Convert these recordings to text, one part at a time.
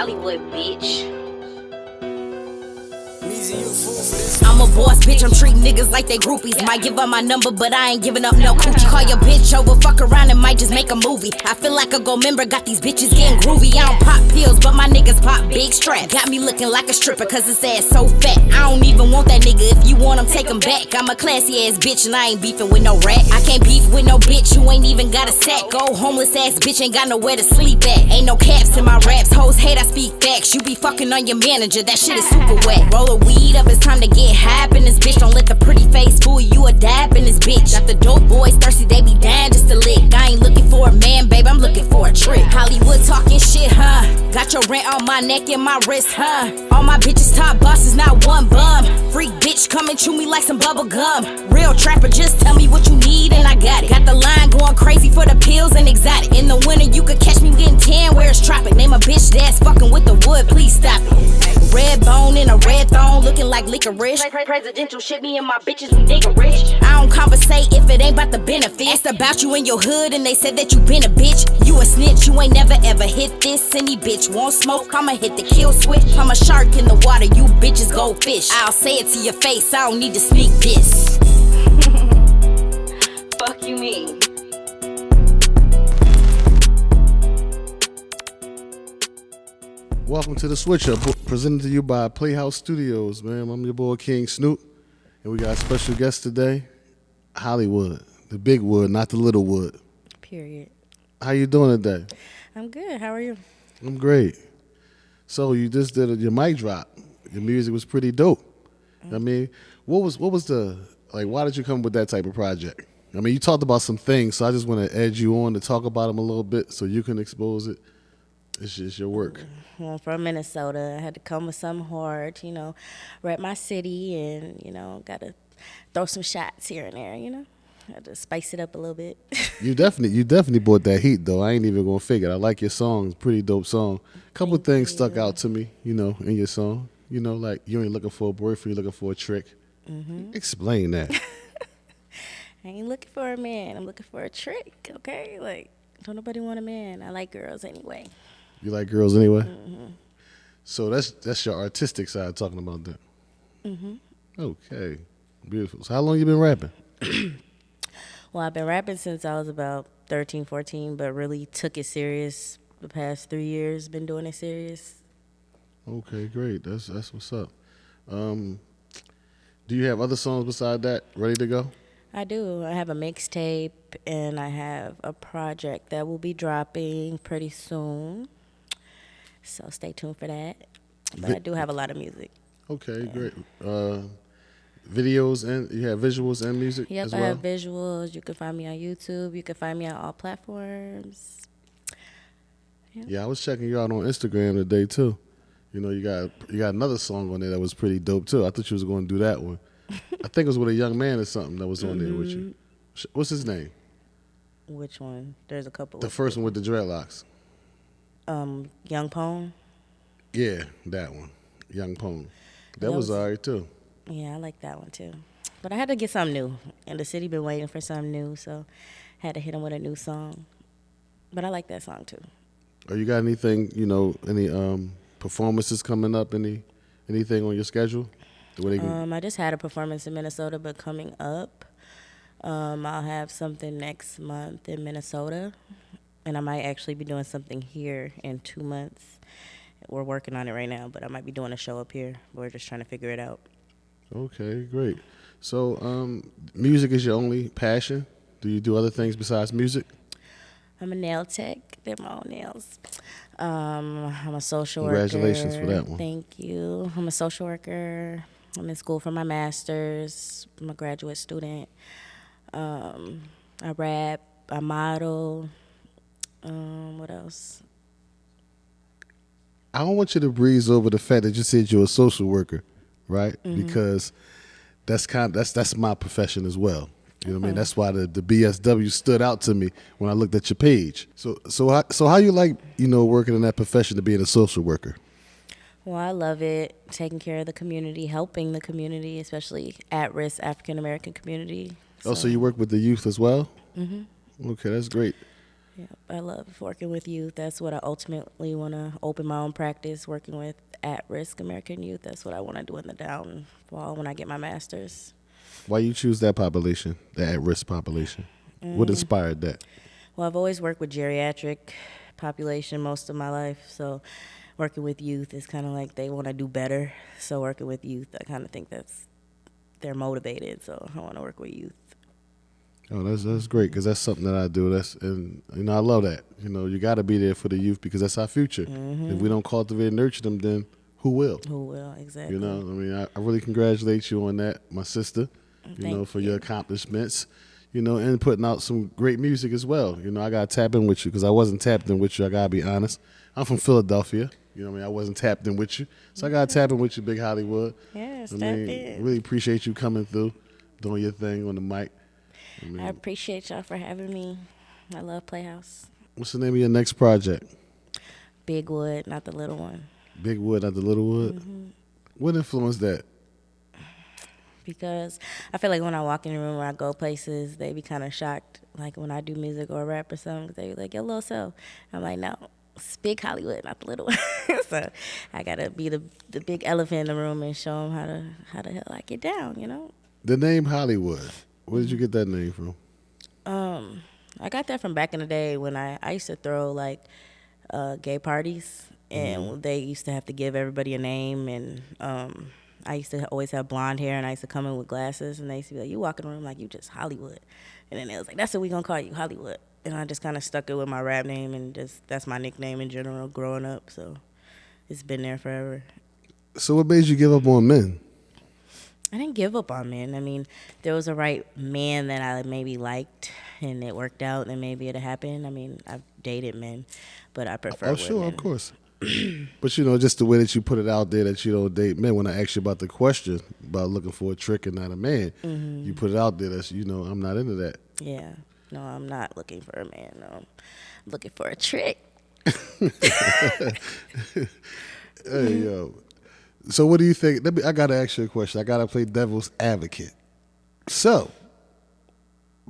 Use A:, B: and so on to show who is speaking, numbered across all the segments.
A: HollyWood, bitch. I'm a boss, bitch, I'm treating niggas like they groupies. Might give up my number, but I ain't giving up no coochie. Call your bitch over, fuck around and might just make a movie. I feel like a gold member, got these bitches getting groovy. I don't pop pills, but my niggas pop big straps. Got me looking like a stripper, cause his ass so fat. I don't even want that nigga, if you want him, take him back. I'm a classy ass bitch and I ain't beefing with no rat. I can't beef with no bitch who ain't even got a sack. Old homeless ass bitch ain't got nowhere to sleep at. Ain't no caps in my raps, hoes hate I speak facts. You be fucking on your manager, that shit is super wet. Roll a weed up, it's time to get hype in this bitch. Don't let the pretty face fool you, a dab in this bitch. Got the dope boys thirsty, they be dying just to lick. I ain't looking for a man, babe, I'm looking for a trick. HollyWood talking shit, huh? Got your rent on my neck and my wrist, huh? All my bitches top bosses, not one bum. Freak bitch, come and chew me like some bubble gum. Real trapper, just tell me what you need and I got it. Got the line going crazy for the pills and exotic. In the winter you could catch me getting tan where it's tropic. Name a bitch that's fucking with the wood, please stop it. Red bone in a red thong, looking like licorice. Presidential shit, me and my bitches, we nigga rich. I don't conversate if it ain't about the benefit. Asked about you in your hood and they said that you been a bitch. You a snitch, you ain't never ever hit this. Any bitch won't smoke, I'ma hit the kill switch. I'm a shark in the water, you bitches go fish. I'll say it to your face, I don't need to sneak this. Fuck you mean?
B: Welcome to the Switch Up, presented to you by PlayHouseStudioz, man. I'm your boy King Snoop, and we got a special guest today, HollyWood, the big wood, not the little wood.
C: Period.
B: How you doing today?
C: I'm good. How are you?
B: I'm great. So you just did your mic drop. Your music was pretty dope. I mean, what was the, like, why did you come with that type of project? I mean, you talked about some things, so I just want to edge you on to talk about them a little bit so you can expose it. It's just your work.
C: Well, from Minnesota, I had to come with something hard, rep my city and, got to throw some shots here and there, Had to spice it up a little bit.
B: You definitely brought that heat, though. I ain't even going to figure it. I like your song. Pretty dope song. A couple things stuck out to me, in your song. Like you ain't looking for a boyfriend, you're looking for a trick. Mm-hmm. Explain that.
C: I ain't looking for a man. I'm looking for a trick, okay? Like, don't nobody want a man. I like girls anyway.
B: You like girls anyway?
C: Mm-hmm.
B: So that's your artistic side talking about that.
C: Mm-hmm.
B: Okay. Beautiful. So how long you been rapping?
C: Well, I've been rapping since I was about 13, 14, but really took it serious the past 3 years. Been doing it serious.
B: Okay, great. That's what's up. Do you have other songs beside that ready to go?
C: I do. I have a mixtape and I have a project that will be dropping pretty soon. So stay tuned for that. But I do have a lot of music.
B: Okay, great. Videos and you have visuals and music as well?
C: Yep, I have visuals. You can find me on YouTube. You can find me on all platforms. Yep.
B: Yeah, I was checking you out on Instagram today too. You got another song on there that was pretty dope too. I thought you was going to do that one. I think it was with a young man or something that was on there with you. What's his name?
C: Which one? There's a couple.
B: The first one with the dreadlocks.
C: Young Pone.
B: Yeah, that one. Young Pone. That was all right too.
C: Yeah, I like that one too. But I had to get something new. And the city been waiting for something new, so had to hit him with a new song. But I like that song too.
B: Oh, you got anything, any performances coming up, anything on your schedule?
C: I just had a performance in Minnesota, but coming up, I'll have something next month in Minnesota. And I might actually be doing something here in 2 months. We're working on it right now, but I might be doing a show up here. We're just trying to figure it out.
B: Okay, great. So music is your only passion? Do you do other things besides music?
C: I'm a nail tech. They're my own nails. I'm a social worker.
B: Congratulations for that one.
C: Thank you. I'm a social worker. I'm in school for my master's. I'm a graduate student. I rap. I model. What else?
B: I don't want you to breeze over the fact that you said you're a social worker, right? Mm-hmm. Because that's my profession as well. You know what I mean? That's why the BSW stood out to me when I looked at your page. So how you like, working in that profession to being a social worker?
C: Well, I love it, taking care of the community, helping the community, especially at-risk African-American community.
B: So you work with the youth as well?
C: Mm-hmm.
B: Okay, that's great.
C: Yeah, I love working with youth. That's what I ultimately want to open my own practice, working with at-risk American youth. That's what I want to do in the downfall when I get my master's.
B: Why you choose that population, the at-risk population? What inspired that?
C: Well, I've always worked with geriatric population most of my life, so working with youth is kind of like they want to do better. So working with youth, I kind of think they're motivated, so I want to work with youth.
B: Oh, that's great, because that's something that I do. And I love that. You got to be there for the youth, because that's our future. If we don't cultivate and nurture them, then who will?
C: Who will, exactly.
B: I really congratulate you on that, my sister. For your accomplishments. And putting out some great music as well. I got to tap in with you, because I wasn't tapped in with you. I got to be honest. I'm from Philadelphia. I wasn't tapped in with you. So I got to tap in with you, Big HollyWood.
C: Yes, tap in.
B: Really appreciate you coming through, doing your thing on the mic.
C: I appreciate y'all for having me. I love PlayHouse.
B: What's the name of your next project?
C: Big Wood, not the little one.
B: Big Wood, not the little wood?
C: Mm-hmm.
B: What influenced that?
C: Because I feel like when I walk in the room or I go places, they be kind of shocked. Like when I do music or rap or something, they be like, your little self. I'm like, no, it's Big HollyWood, not the little one. So I got to be the big elephant in the room and show them how the hell I get down,
B: The name HollyWood, where did you get that name from?
C: I got that from back in the day when I used to throw like gay parties, and they used to have to give everybody a name, and I used to always have blonde hair, and I used to come in with glasses, and they used to be like, you walk in the room like you just Hollywood. And then it was like, that's what we gonna call you, Hollywood. And I just kind of stuck it with my rap name, and just that's my nickname in general growing up, so it's been there forever.
B: So what made you give up on men?
C: I didn't give up on men. I mean, there was a right man that I maybe liked, and it worked out, and maybe it'd happen. I mean, I've dated men, but I prefer women. Oh, sure,
B: of course. But, just the way that you put it out there that you don't date men, when I asked you about the question about looking for a trick and not a man, you put it out there that, I'm not into that.
C: Yeah. No, I'm not looking for a man. No, I'm looking for a trick.
B: Hey, yo. So what do you think? I got to ask you a question. I got to play devil's advocate. So,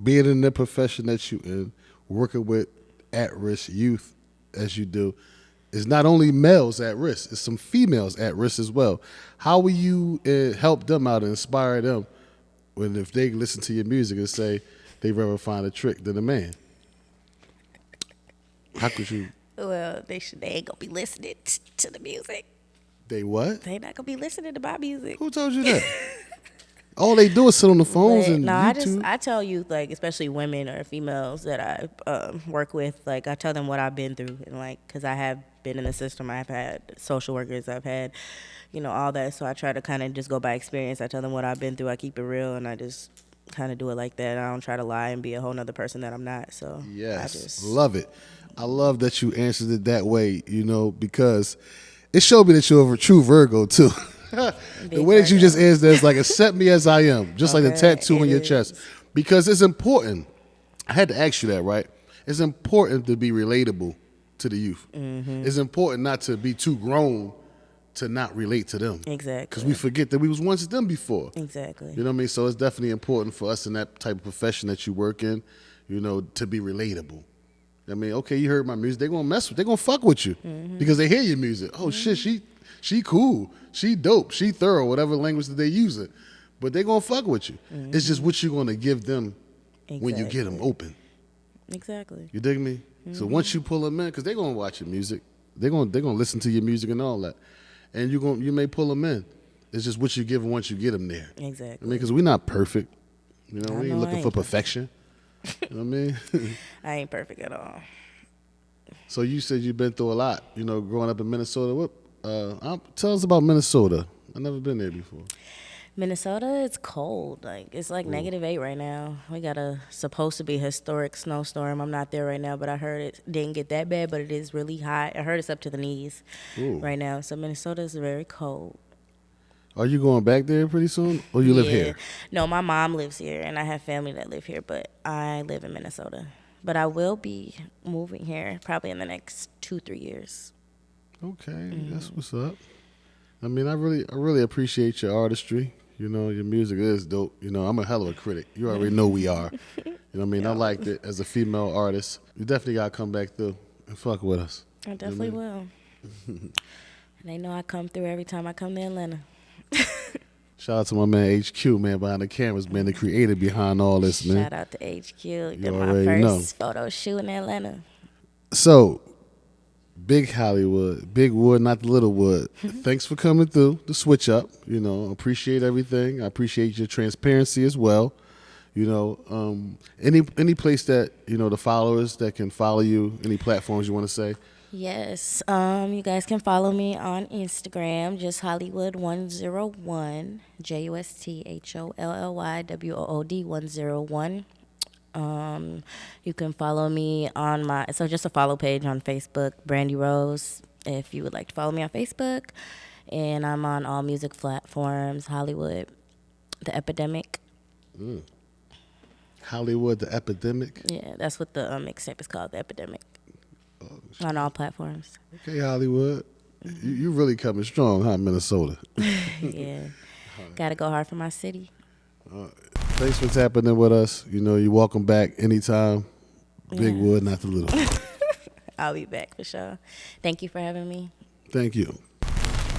B: being in the profession that you in, working with at-risk youth as you do, is not only males at risk, it's some females at risk as well. How will you help them out and inspire them if they listen to your music and say they'd rather find a trick than a man? How could you?
C: Well, they ain't gonna be listening to the music.
B: They what?
C: They not gonna be listening to my music.
B: Who told you that? All they do is sit on the phones and YouTube.
C: I tell youth, like especially women or females that I work with, like I tell them what I've been through, and like because I have been in the system, I've had social workers, I've had, all that. So I try to kind of just go by experience. I tell them what I've been through. I keep it real, and I just kind of do it like that. I don't try to lie and be a whole nother person that I'm not. So
B: yes, love it. I love that you answered it that way. Because it showed me that you're a true Virgo too. The way that you just answered is like, accept me as I am, just like the tattoo on your chest. Because it's important. I had to ask you that, right? It's important to be relatable to the youth. It's important not to be too grown to not relate to them.
C: Exactly.
B: Because we forget that we was once them before.
C: Exactly.
B: You know what I mean? So it's definitely important for us in that type of profession that you work in, to be relatable. I mean, okay, you heard my music. They're gonna fuck with you because they hear your music. Oh shit, she cool, she dope, she thorough, whatever language that they use it. But they're gonna fuck with you. It's just what you're gonna give them when you get them open.
C: Exactly.
B: You dig me? So once you pull them in, because they're gonna watch your music, they're gonna listen to your music and all that, and you may pull them in. It's just what you give them once you get them there.
C: Exactly.
B: I mean, because we're not perfect. We ain't looking for perfection. You know what I mean?
C: I ain't perfect at all.
B: So you said you've been through a lot, growing up in Minnesota. Tell us about Minnesota. I've never been there before.
C: Minnesota, it's cold. Like it's like -8 right now. We got a supposed to be historic snowstorm. I'm not there right now, but I heard it didn't get that bad, but it is really hot. I heard it's up to the knees right now. So Minnesota is very cold.
B: Are you going back there pretty soon, or you live here?
C: No, my mom lives here, and I have family that live here, but I live in Minnesota. But I will be moving here probably in the next 2-3 years.
B: Okay, that's what's up. I mean, I really appreciate your artistry. Your music is dope. I'm a hell of a critic. You already know we are. You know what I mean? I liked it as a female artist. You definitely gotta come back through and fuck with us.
C: I definitely will. And they know I come through every time I come to Atlanta.
B: Shout out to my man HQ, man, behind the cameras, man, the creator behind all this, man.
C: Shout out to HQ. Did my
B: already
C: first photo shoot in Atlanta.
B: So, big HollyWood, big wood, not the little wood. Thanks for coming through the switch up. You know, appreciate everything. I appreciate your transparency as well. You know, any place that, you know, the followers that can follow you, any platforms you want to say?
C: Yes. You guys can follow me on Instagram, just HollyWood101, JUSTHOLLYWOOD 101. You can follow me on just a follow page on Facebook, Brandy Rose, if you would like to follow me on Facebook. And I'm on all music platforms, HollyWood, The Epidemic.
B: HollyWood, The Epidemic?
C: Yeah, that's what the mixtape is called, The Epidemic. On all platforms.
B: Okay, HollyWood. You really coming strong, huh, Minnesota?
C: Yeah. Gotta go hard for my city.
B: Thanks for tapping in with us. You know, you're welcome back anytime. Big wood, not the little.
C: I'll be back for sure. Thank you for having me.
B: Thank you.